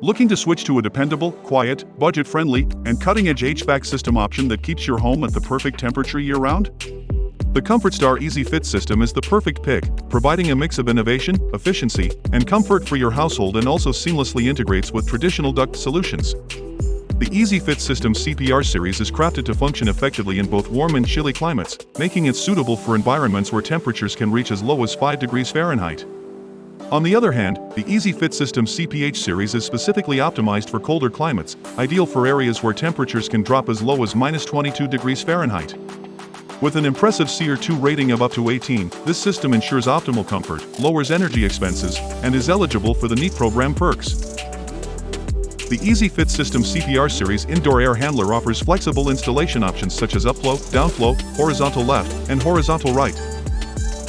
Looking to switch to a dependable, quiet, budget-friendly, and cutting-edge HVAC system option that keeps your home at the perfect temperature year-round? The ComfortStar Easy Fit system is the perfect pick, providing a mix of innovation, efficiency, and comfort for your household, and also seamlessly integrates with traditional duct solutions. The Easy Fit system CPR series is crafted to function effectively in both warm and chilly climates, making it suitable for environments where temperatures can reach as low as 5 degrees Fahrenheit. On the other hand, the Easy Fit system CPH series is specifically optimized for colder climates, ideal for areas where temperatures can drop as low as -22 degrees Fahrenheit. With an impressive SEER2 rating of up to 18, this system ensures optimal comfort, lowers energy expenses, and is eligible for the NEAT program perks. The Easy Fit System CPR Series indoor air handler offers flexible installation options such as upflow, downflow, horizontal left, and horizontal right.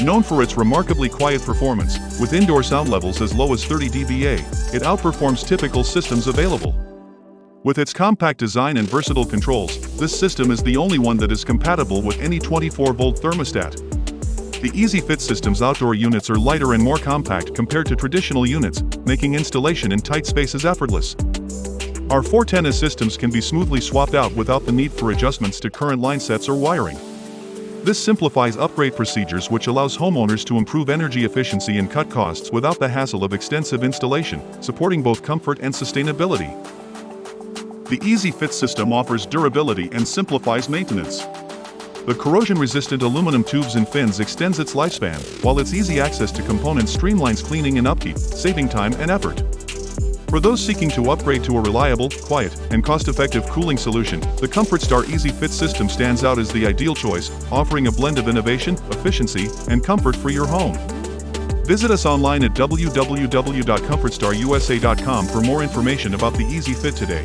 Known for its remarkably quiet performance, with indoor sound levels as low as 30 dBA, it outperforms typical systems available. With its compact design and versatile controls, this system is the only one that is compatible with any 24-volt thermostat. The Easy Fit system's outdoor units are lighter and more compact compared to traditional units, making installation in tight spaces effortless. Our 410A systems can be smoothly swapped out without the need for adjustments to current line sets or wiring. This simplifies upgrade procedures, which allows homeowners to improve energy efficiency and cut costs without the hassle of extensive installation, supporting both comfort and sustainability. The Easy Fit system offers durability and simplifies maintenance. The corrosion-resistant aluminum tubes and fins extends its lifespan, while its easy access to components streamlines cleaning and upkeep, saving time and effort. For those seeking to upgrade to a reliable, quiet, and cost-effective cooling solution, the ComfortStar Easy Fit system stands out as the ideal choice, offering a blend of innovation, efficiency, and comfort for your home. Visit us online at www.comfortstarusa.com for more information about the Easy Fit today.